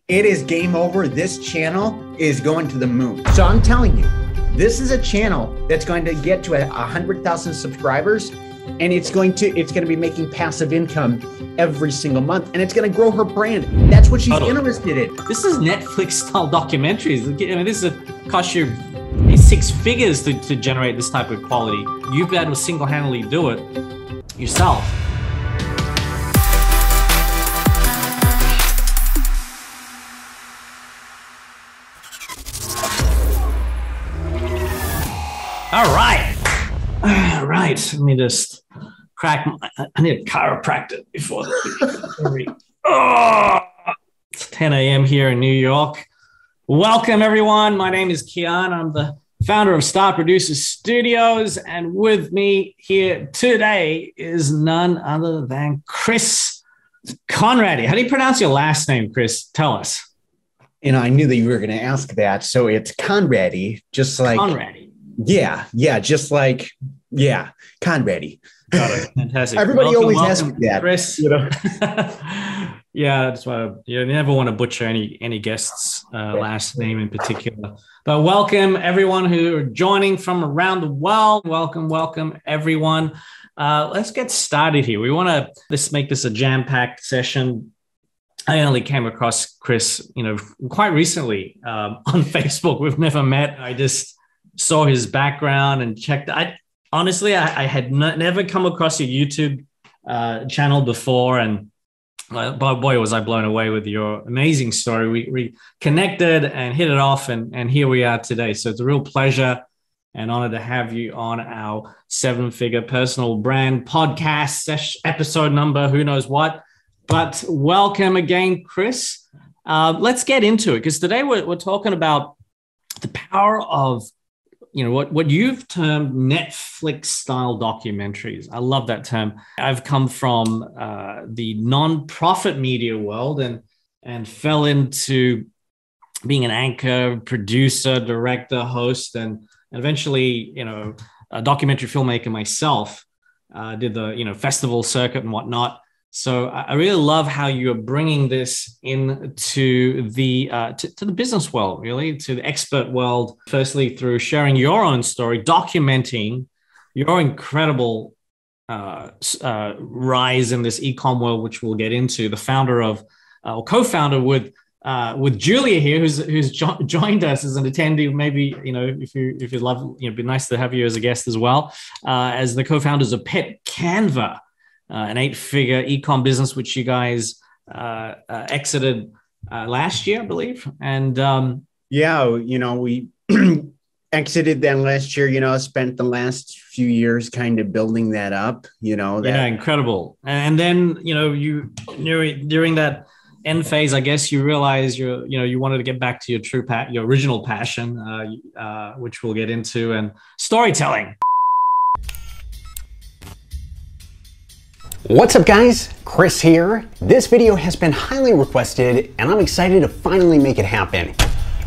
It is game over. This channel is going to the moon. So I'm telling you, this is a channel that's going to get to 100,000 subscribers, and it's going to be making passive income every single month, and it's going to grow her brand. That's what she's interested in. This is Netflix style documentaries. I mean, this is cost you 6 figures to generate this type of quality. You've been able to single-handedly do it yourself. All right. Let me just crack. I need a chiropractor before it's 10 a.m. here in New York. Welcome, everyone. My name is Kian. I'm the founder of Star Producers Studios, and with me here today is none other than Chris Conradi. How do you pronounce your last name, Chris? Tell us. You know, I knew that you were going to ask that. So it's Conradi, just like Conradi. Yeah, just like Conradi. Got it. Fantastic. Everybody always asks me that, Chris. You know? Yeah, that's why you never want to butcher any guest's last name in particular. But welcome everyone who are joining from around the world. Welcome everyone. Let's get started here. We want to make this a jam-packed session. I only came across Chris, quite recently on Facebook. We've never met. I just saw his background and checked. I had never come across your YouTube channel before, and boy, was I blown away with your amazing story. We connected and hit it off, and here we are today. So it's a real pleasure and honor to have you on our 7-figure personal brand podcast episode number, who knows what. But welcome again, Chris. Let's get into it, because today we're talking about the power of what you've termed Netflix style documentaries. I love that term. I've come from the non-profit media world and fell into being an anchor, producer, director, host, and eventually, a documentary filmmaker myself. Did the, festival circuit and whatnot. So I really love how you're bringing this into the to the business world, really, to the expert world. Firstly, through sharing your own story, documenting your incredible rise in this e-com world, which we'll get into. The founder of, or co-founder with Julia here, who's joined us as an attendee. Maybe if you love, it'd be nice to have you as a guest as well, as the co-founders of Pet Canva. An 8-figure e-com business, which you guys exited last year, I believe. And we exited that last year, spent the last few years kind of building that up, incredible. And then, you during that end phase, I guess you realized you wanted to get back to your original passion, which we'll get into, and storytelling. What's up, guys? Chris here. This video has been highly requested, and I'm excited to finally make it happen.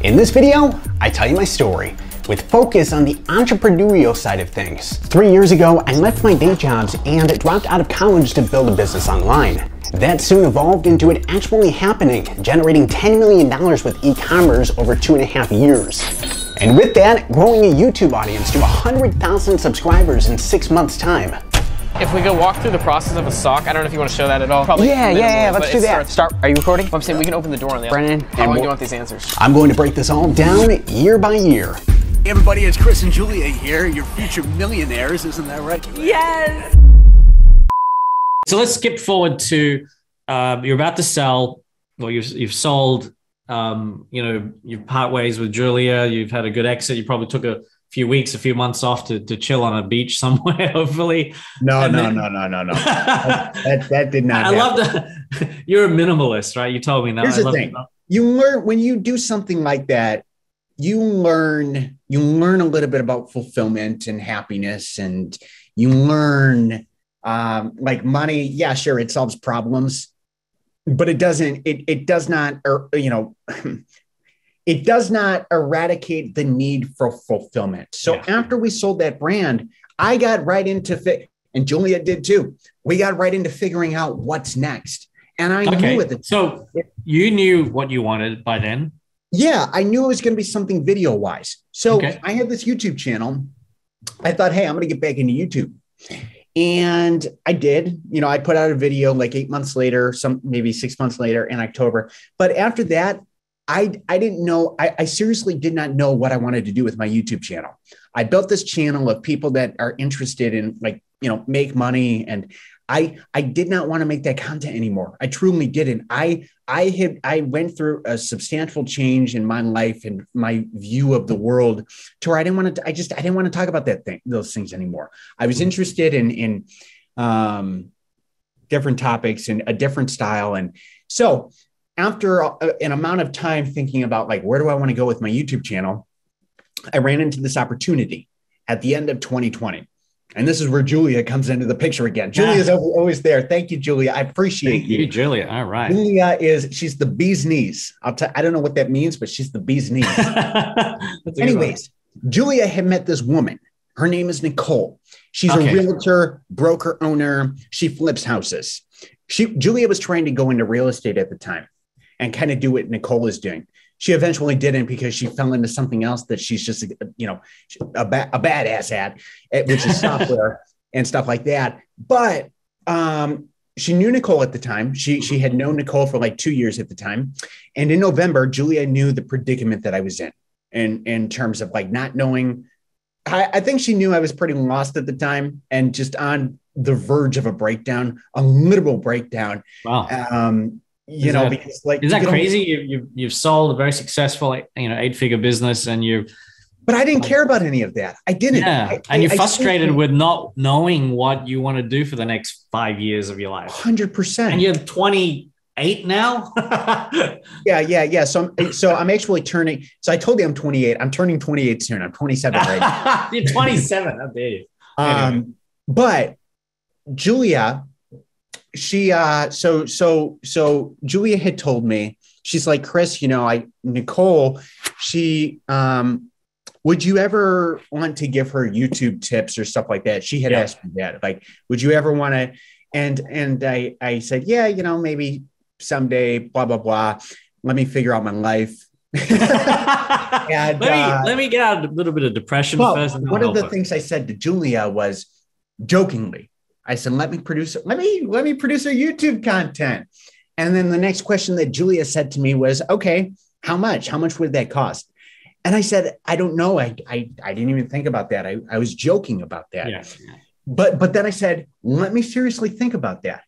In this video, I tell you my story, with focus on the entrepreneurial side of things. 3 years ago, I left my day jobs and dropped out of college to build a business online. That soon evolved into it actually happening, generating $10 million with e-commerce over 2.5 years. And with that, growing a YouTube audience to 100,000 subscribers in 6 months' time. If we go walk through the process of a sock, I don't know if you want to show that at all. Probably yeah, let's do that. Start. Are you recording? I'm saying we can open the door on the other. Brennan, how long do you want these answers? I'm going to break this all down year by year. Hey everybody, it's Chris and Julia here, your future millionaires, isn't that right? Yes! So let's skip forward to you're about to sell, or you've sold, you've part ways with Julia, you've had a good exit, you probably took a few weeks, a few months off to chill on a beach somewhere, hopefully. No. that did not happen. I love that. You're a minimalist, right? You told me that. Here's the thing. You learn when you do something like that, you learn a little bit about fulfillment and happiness, and you learn like money. Yeah, sure, it solves problems, but it doesn't, it does not, it does not eradicate the need for fulfillment. So after we sold that brand, I got right into and Julia did too. We got right into figuring out what's next. And I Okay. knew at the time. So you knew what you wanted by then. Yeah, I knew it was going to be something video wise. So Okay. I had this YouTube channel. I thought, hey, I'm going to get back into YouTube. And I did. You know, I put out a video like 8 months later, maybe 6 months later in October. But after that, I didn't know. I seriously did not know what I wanted to do with my YouTube channel. I built this channel of people that are interested in, like, you know, make money. And I did not want to make that content anymore. I truly didn't. I went through a substantial change in my life and my view of the world to where I didn't want to, I didn't want to talk about those things anymore. I was interested in different topics and a different style. And so after an amount of time thinking about, like, where do I want to go with my YouTube channel, I ran into this opportunity at the end of 2020. And this is where Julia comes into the picture again. Julia's always there. Thank you, Julia. I appreciate you. Julia. All right. Julia she's the bee's knees. I don't know what that means, but she's the bee's knees. Anyways, Julia had met this woman. Her name is Nicole. She's a realtor, broker owner. She flips houses. Julia was trying to go into real estate at the time and kind of do what Nicole is doing. She eventually didn't because she fell into something else that she's just, you know, a badass at, which is software and stuff like that. But she knew Nicole at the time. She had known Nicole for like 2 years at the time. And in November, Julia knew the predicament that I was in terms of, like, not knowing. I think she knew I was pretty lost at the time and just on the verge of a breakdown, a literal breakdown. Wow. You know, because, like, is that crazy? You've sold a very successful, 8-figure business, and but I didn't care about any of that. I didn't. Yeah. And you're frustrated with not knowing what you want to do for the next 5 years of your life. 100%. And you're 28 now. Yeah. So I'm actually turning. So I told you I'm 28. I'm turning 28 soon. I'm 27 right now. You're 27. How dare you? Anyway. But Julia, so Julia had told me, she's like, Chris, you know, Nicole, she, would you ever want to give her YouTube tips or stuff like that? She had asked me that, like, would you ever want to? And I said, yeah, you know, maybe someday, blah, blah, blah. Let me figure out my life. And, let me get out a little bit of depression first. One of the things I said to Julia was, jokingly, I said, let me produce her YouTube content. And then the next question that Julia said to me was, okay, how much? How much would that cost? And I said, I don't know. I didn't even think about that. I was joking about that. Yeah. But then I said, let me seriously think about that.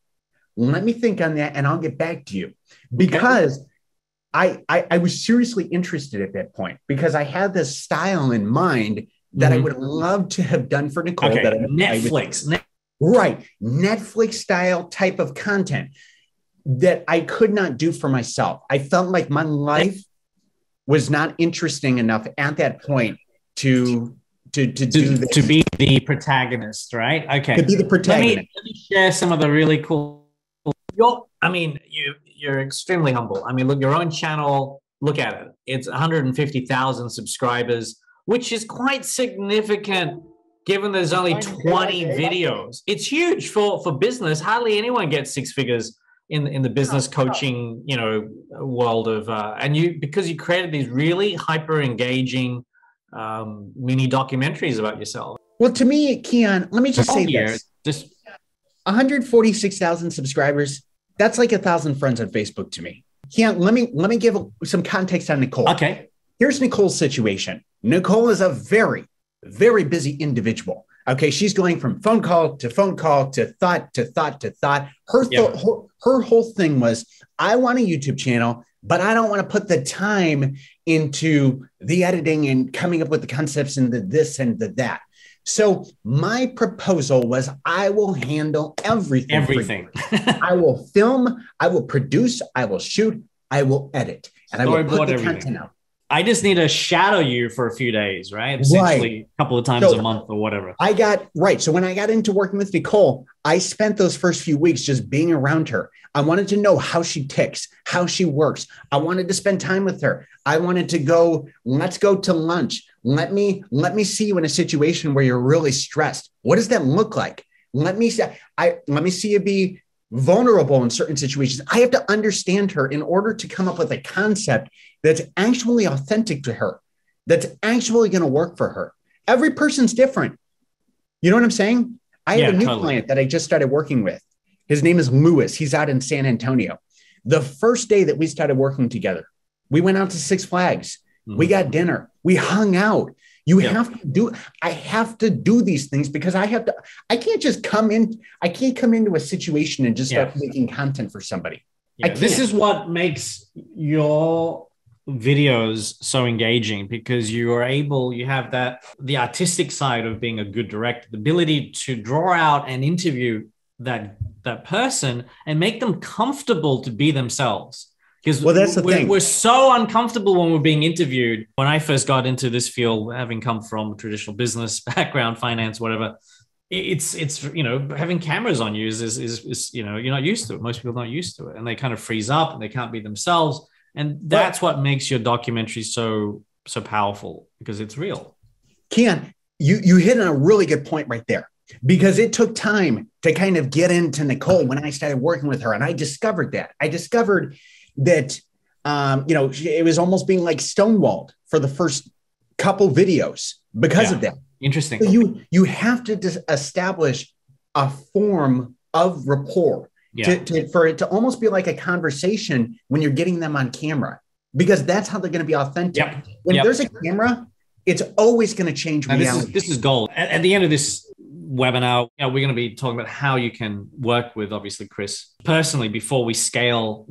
Let me think on that and I'll get back to you. Because I was seriously interested at that point, because I had this style in mind that I would love to have done for Nicole. Okay. That Netflix. Right. Netflix style type of content that I could not do for myself. I felt like my life was not interesting enough at that point to do this. To be the protagonist, right? Okay. To be the protagonist. Let me share some of the really cool. You're extremely humble. I mean, look, your own channel, look at it. It's 150,000 subscribers, which is quite significant given there's only 20 videos. It's huge for business. Hardly anyone gets 6 figures in the business coaching, world of, because you created these really hyper engaging mini documentaries about yourself. Well, to me, Keon, let me just say this. Just 146,000 subscribers. That's like 1,000 friends on Facebook to me. Keon, let me give some context on Nicole. Okay. Here's Nicole's situation. Nicole is a very, very busy individual. Okay. She's going from phone call to phone call to thought to thought to thought. Her whole thing was, I want a YouTube channel, but I don't want to put the time into the editing and coming up with the concepts and the this and the that. So my proposal was, I will handle everything. Everything. I will film, I will produce, I will shoot, I will edit, and I will put the content out. I just need to shadow you for a few days, right? Essentially a couple of times a month or whatever. So when I got into working with Nicole, I spent those first few weeks just being around her. I wanted to know how she ticks, how she works. I wanted to spend time with her. I wanted to go, let's go to lunch. Let me see you in a situation where you're really stressed. What does that look like? Let me see you be vulnerable in certain situations. I have to understand her in order to come up with a concept that's actually authentic to her, that's actually going to work for her. Every person's different. You know what I'm saying? I have a new client that I just started working with. His name is Lewis. He's out in San Antonio. The first day that we started working together, we went out to Six Flags. We got dinner. We hung out. I have to do these things because I can't just come into a situation and just start making content for somebody. This is what makes your videos so engaging, because you have the artistic side of being a good director, the ability to draw out and interview that person and make them comfortable to be themselves. Because that's the thing. We're so uncomfortable when we're being interviewed. When I first got into this field, having come from a traditional business background, finance, whatever, it's having cameras on you is you're not used to it. Most people are not used to it, and they kind of freeze up and they can't be themselves. And that's what makes your documentary so powerful, because it's real. Ken, you hit on a really good point right there, because it took time to kind of get into Nicole when I started working with her, and I discovered that. It was almost being like stonewalled for the first couple videos because of that. Interesting. So you have to establish a form of rapport for it to almost be like a conversation when you're getting them on camera, because that's how they're going to be authentic. When there's a camera, it's always going to change reality. This is gold. At the end of this webinar, we're going to be talking about how you can work with, obviously, Chris personally before we scale,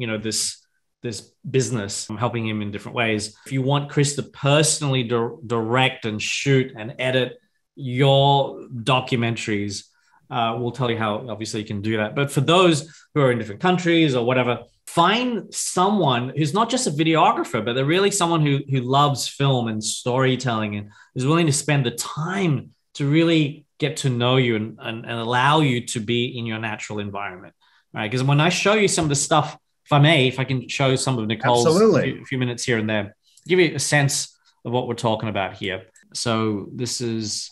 this business. I'm helping him in different ways. If you want Chris to personally direct and shoot and edit your documentaries, we'll tell you how obviously you can do that. But for those who are in different countries or whatever, find someone who's not just a videographer, but they're really someone who loves film and storytelling and is willing to spend the time to really get to know you and allow you to be in your natural environment. Right? Because when I show you some of the stuff, if I can show some of Nicole's a few minutes here and there, give you a sense of what we're talking about here. So this is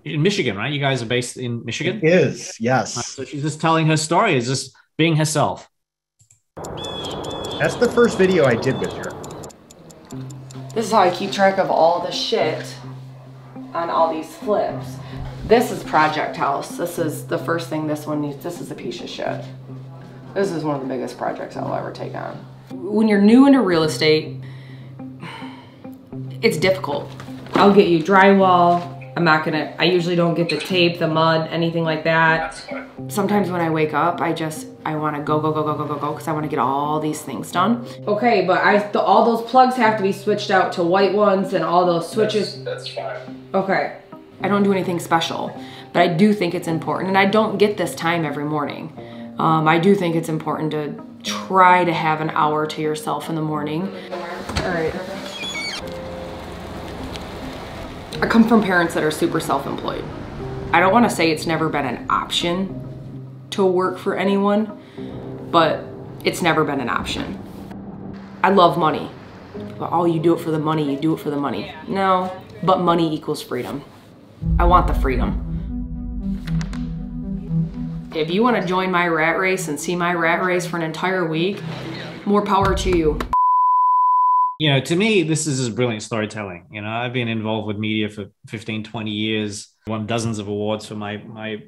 in Michigan, right? You guys are based in Michigan? It is, yes. Right, so she's just telling her story, is just being herself. That's the first video I did with her. This is how I keep track of all the shit on all these flips. This is Project House. This is the first thing this one needs. This is a piece of shit. This is one of the biggest projects I'll ever take on. When you're new into real estate, it's difficult. I'll get you drywall. I usually don't get the tape, the mud, anything like that. Sometimes when I wake up, I want to go, because I want to get all these things done. Okay, but all those plugs have to be switched out to white ones and all those switches. That's fine. Okay. I don't do anything special, but I do think it's important, and I don't get this time every morning. I do think it's important to try to have an hour to yourself in the morning. All right. I come from parents that are super self-employed. I don't want to say it's never been an option to work for anyone, but it's never been an option. I love money. But, oh, you do it for the money, you do it for the money. No, but money equals freedom. I want the freedom. If you want to join my rat race and see my rat race for an entire week, more power to you. To me, this is just brilliant storytelling. I've been involved with media for 15, 20 years, won dozens of awards for my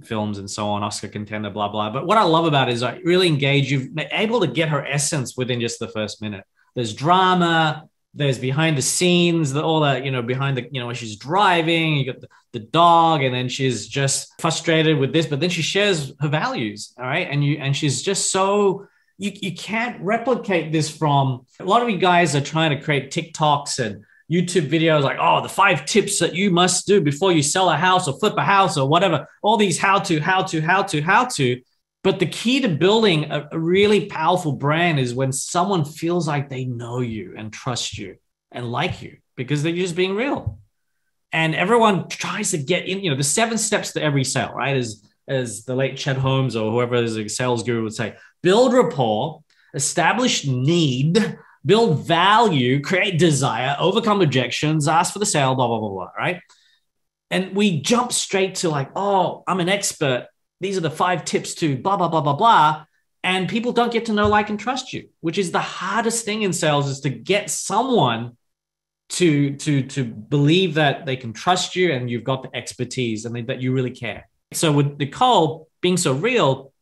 films and so on, Oscar contender, blah, blah. But what I love about it is I really engage. You've been able to get her essence within just the first minute. There's drama, there's behind the scenes, all that, behind the, when she's driving, you got the dog, and then she's just frustrated with this, but then she shares her values. All right. And she's just so, you can't replicate this from a lot of you guys are trying to create TikToks and YouTube videos like, oh, the 5 tips that you must do before you sell a house or flip a house or whatever, all these how to. But the key to building a really powerful brand is when someone feels like they know you and trust you and like you because they're just being real. And everyone tries to get in, the 7 steps to every sale, right? As the late Chet Holmes or whoever is a sales guru would say, build rapport, establish need, build value, create desire, overcome objections, ask for the sale, blah, blah, blah, blah, right? And we jump straight to like, oh, I'm an expert. these are the 5 tips to blah, blah, blah, blah, blah. And people don't get to know, like, and trust you, which is the hardest thing in sales, is to get someone to believe that they can trust you and you've got the expertise and that you really care. So with Nicole being so real,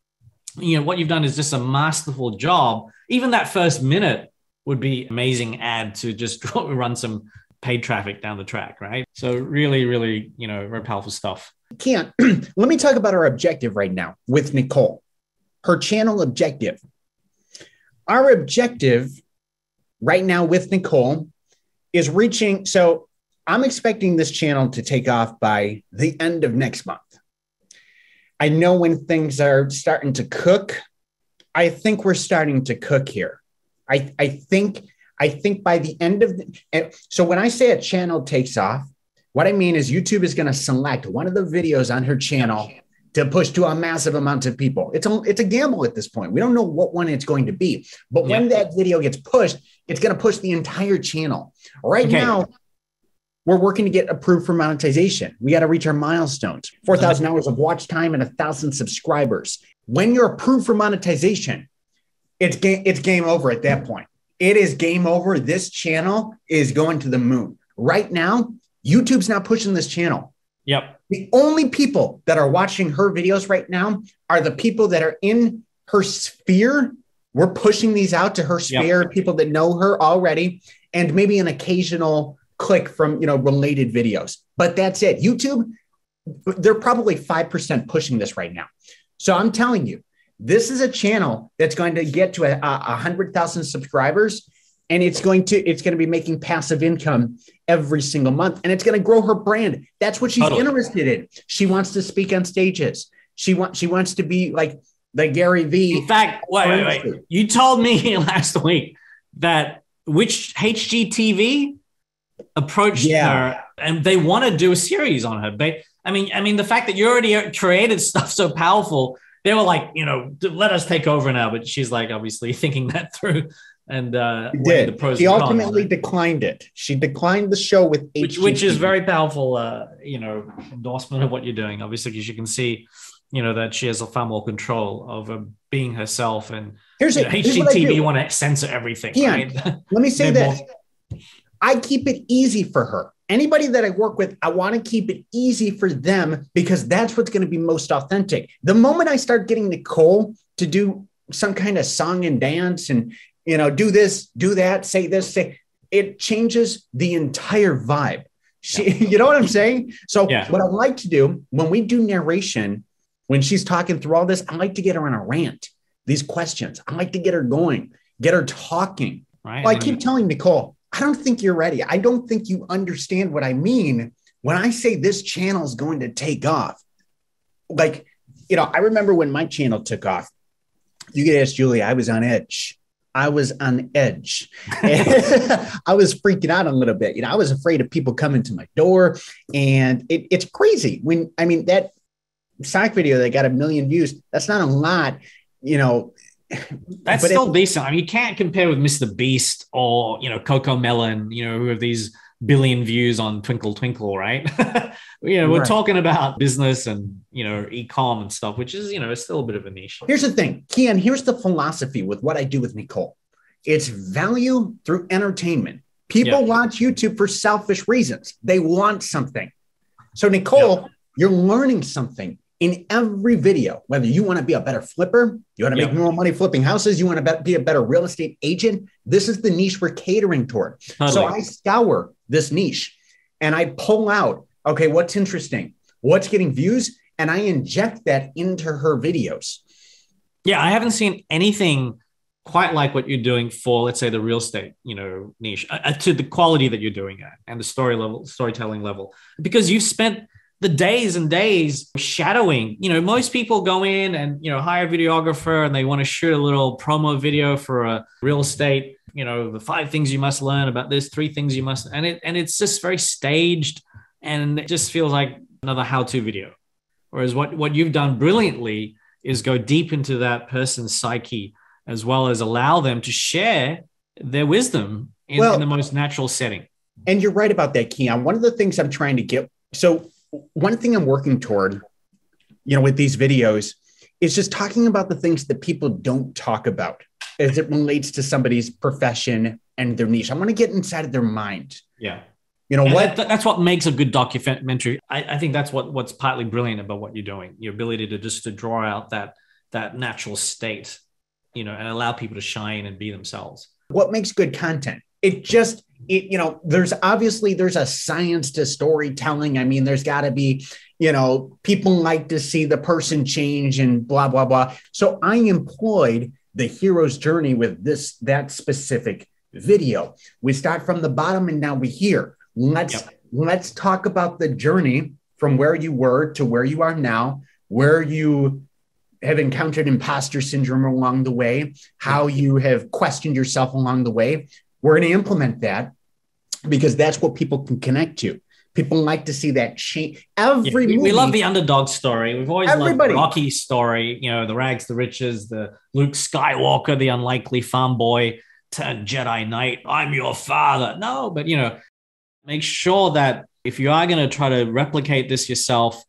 what you've done is just a masterful job. Even that first minute would be amazing ad to just run some paid traffic down the track, right? So really, really, very powerful stuff. Let me talk about our objective right now with Nicole. Her channel objective. Our objective right now with Nicole is reaching. So I'm expecting this channel to take off by the end of next month. I know when things are starting to cook. I think we're starting to cook here. I think by the end of so when I say a channel takes off, what I mean is YouTube is going to select one of the videos on her channel to push to a massive amount of people. It's a gamble at this point. We don't know what one it's going to be, but when that video gets pushed, it's going to push the entire channel. Right now, we're working to get approved for monetization. We got to reach our milestones, 4,000 hours of watch time and 1,000 subscribers. When you're approved for monetization, it's game over at that point. It is game over. This channel is going to the moon. Right now, YouTube's not pushing this channel. Yep. The only people that are watching her videos right now are the people that are in her sphere. We're pushing these out to her sphere, people that know her already, and maybe an occasional click from, related videos. But that's it. YouTube, they're probably 5% pushing this right now. So I'm telling you, this is a channel that's going to get to 100,000 subscribers. And it's going to be making passive income every single month. And it's going to grow her brand. That's what she's interested in. She wants to speak on stages. She wants to be like the Gary Vee. In fact, wait. You told me last week that which HGTV approached her and they want to do a series on her. I mean, the fact that you already created stuff so powerful, they were like, let us take over now. But she's like, obviously thinking that through. And did. She ultimately declined it. She declined the show with which is very powerful, endorsement of what you're doing. Obviously, because you can see, that she has a far more control over being herself. And HGTV want to censor everything. Yeah. Right? Let me say this: I keep it easy for her. Anybody that I work with, I want to keep it easy for them because that's what's going to be most authentic. The moment I start getting Nicole to do some kind of song and dance and do this, do that, say this, it changes the entire vibe. You know what I'm saying? So what I like to do when we do narration, when she's talking through all this, I like to get her on a rant, these questions. I like to get her going, get her talking. Right. Well, I keep telling Nicole, I don't think you're ready. I don't think you understand what I mean when I say this channel is going to take off. Like, I remember when my channel took off, you could ask Julie, I was on edge. I was on edge. I was freaking out a little bit. I was afraid of people coming to my door. And it's crazy that sock video that got 1 million views, that's not a lot, That's still decent. I mean, you can't compare with Mr. Beast or, Coco Melon, who have these billion views on Twinkle Twinkle, right? We're talking about business and, e-com and stuff, which is, it's still a bit of a niche. Here's the thing, Kian, here's the philosophy with what I do with Nicole. It's value through entertainment. People watch YouTube for selfish reasons. They want something. So Nicole, you're learning something in every video, whether you want to be a better flipper, you want to make more money flipping houses, you want to be a better real estate agent. This is the niche we're catering toward. Totally. So I scour this niche and I pull out, okay, what's interesting, what's getting views, and I inject that into her videos. Yeah, I haven't seen anything quite like what you're doing for, let's say, the real estate, niche, to the quality that you're doing at and the storytelling level, because you've spent the days and days shadowing. Most people go in and, hire a videographer and they want to shoot a little promo video for a real estate, the 5 things you must learn about this, 3 things you must, and it's just very staged and it just feels like another how-to video. Whereas what you've done brilliantly is go deep into that person's psyche, as well as allow them to share their wisdom in the most natural setting. And you're right about that, Keon. One of the things I'm trying to get, one thing I'm working toward with these videos is just talking about the things that people don't talk about as it relates to somebody's profession and their niche. I want to get inside of their mind. Yeah. That's what makes a good documentary. I think that's what's partly brilliant about what you're doing. Your ability to draw out that natural state, and allow people to shine and be themselves. What makes good content? There's a science to storytelling. I mean, there's got to be, people like to see the person change and blah, blah, blah. So I employed the hero's journey with that specific video. We start from the bottom and now we're here. Let's talk about the journey from where you were to where you are now, where you have encountered imposter syndrome along the way, how you have questioned yourself along the way. We're going to implement that because that's what people can connect to. People like to see that change. We love the underdog story. We've always loved the Rocky story, the rags, the riches, the Luke Skywalker, the unlikely farm boy turned Jedi Knight. I'm your father. No, but, make sure that if you are going to try to replicate this yourself,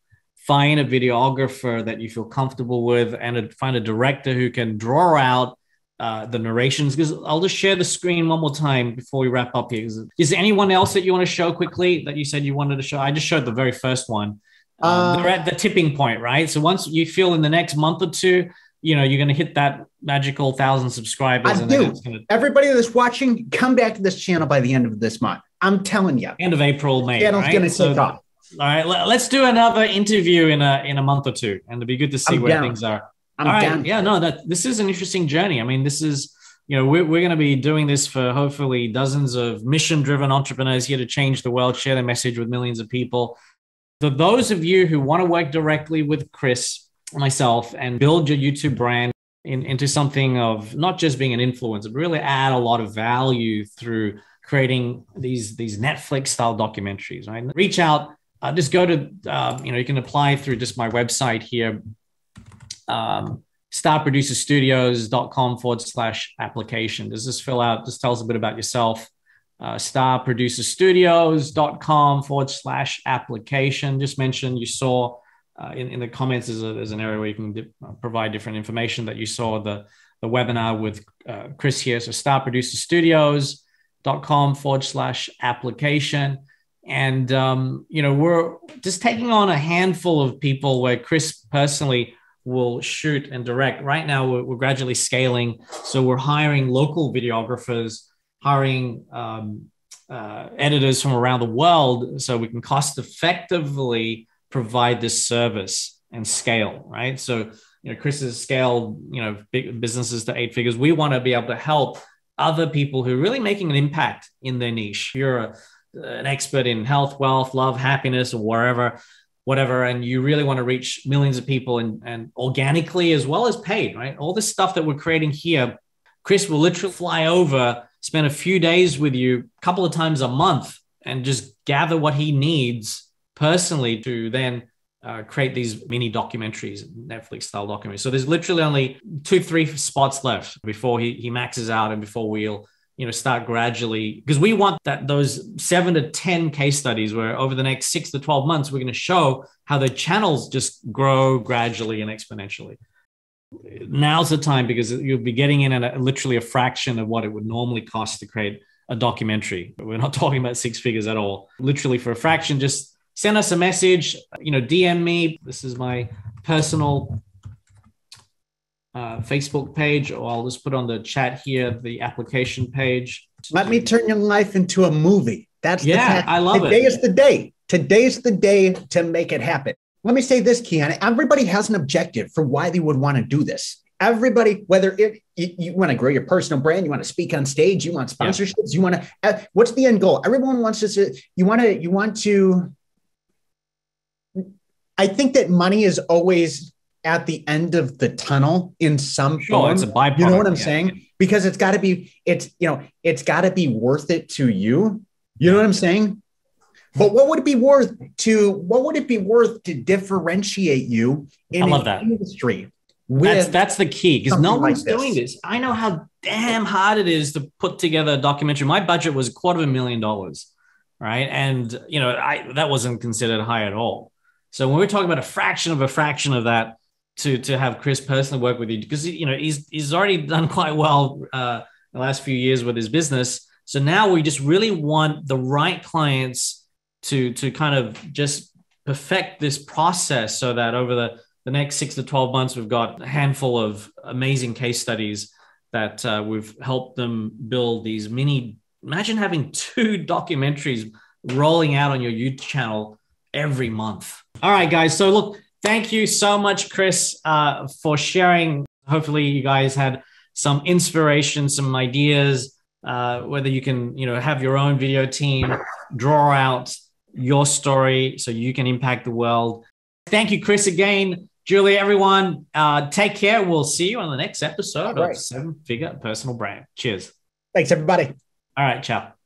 find a videographer that you feel comfortable with and find a director who can draw out the narrations. Because I'll just share the screen one more time before we wrap up here. Is there anyone else that you want to show quickly that you said you wanted to show? I just showed the very first one. They're at the tipping point, right? So once you feel in the next month or two, you're going to hit that magical 1,000 subscribers. Everybody that's watching, come back to this channel by the end of this month. I'm telling you. End of April, May. Channel's going to take off. All right, let's do another interview in a month or two, and it'd be good to see where things are. All right, yeah, no, this is an interesting journey. I mean, this is, we're going to be doing this for hopefully dozens of mission-driven entrepreneurs here to change the world, share their message with millions of people. For those of you who want to work directly with Chris, myself, and build your YouTube brand into something of not just being an influencer, but really add a lot of value through creating these Netflix-style documentaries, right? Reach out. Just go to, you can apply through just my website here, starproducerstudios.com/application. Just fill out, just tell us a bit about yourself. Starproducerstudios.com/application. Just mention you saw in the comments, there's an area where you can provide different information that you saw the webinar with Chris here. So starproducerstudios.com/application. And, we're just taking on a handful of people where Chris personally will shoot and direct. Right now, we're gradually scaling. So we're hiring local videographers, hiring editors from around the world so we can cost effectively provide this service and scale, right? So, Chris has scaled, big businesses to 8 figures. We want to be able to help other people who are really making an impact in their niche. You're an expert in health, wealth, love, happiness, or whatever, and you really want to reach millions of people and organically as well as paid, right? All this stuff that we're creating here, Chris will literally fly over, spend a few days with you a couple of times a month and just gather what he needs personally to then create these mini documentaries, Netflix style documentaries. So there's literally only 2-3 spots left before he maxes out and before we'll start gradually, because we want those 7 to 10 case studies where over the next 6 to 12 months, we're going to show how the channels just grow gradually and exponentially. Now's the time because you'll be getting in at literally a fraction of what it would normally cost to create a documentary. We're not talking about 6 figures at all. Literally for a fraction, just send us a message, DM me. This is my personal Facebook page, or I'll just put on the chat here the application page. Let me turn your life into a movie. That's I love it. Today is the day. Today's the day to make it happen. Let me say this, Keon. Everybody has an objective for why they would want to do this. Everybody, whether you want to grow your personal brand, you want to speak on stage, you want sponsorships, you want to. What's the end goal? Everyone wants to. You want to. I think that money is always at the end of the tunnel in some form. It's a byproduct. You know what I'm saying? Because it's got to be, it's got to be worth it to you. You know what I'm saying? But what would it be worth to differentiate you in an industry? That's the key, because no one's doing this. I know how damn hard it is to put together a documentary. My budget was $250,000, right? And that wasn't considered high at all. So when we're talking about a fraction of that to have Chris personally work with you, because he's already done quite well the last few years with his business. So now we just really want the right clients to kind of just perfect this process, so that over the next 6 to 12 months, we've got a handful of amazing case studies that we've helped them build these mini. Imagine having 2 documentaries rolling out on your YouTube channel every month. All right, guys. So look, thank you so much, Chris, for sharing. Hopefully you guys had some inspiration, some ideas, whether you can, have your own video team, draw out your story so you can impact the world. Thank you, Chris, again. Julie, everyone, take care. We'll see you on the next episode of 7-Figure Personal Brand. Cheers. Thanks, everybody. All right, ciao.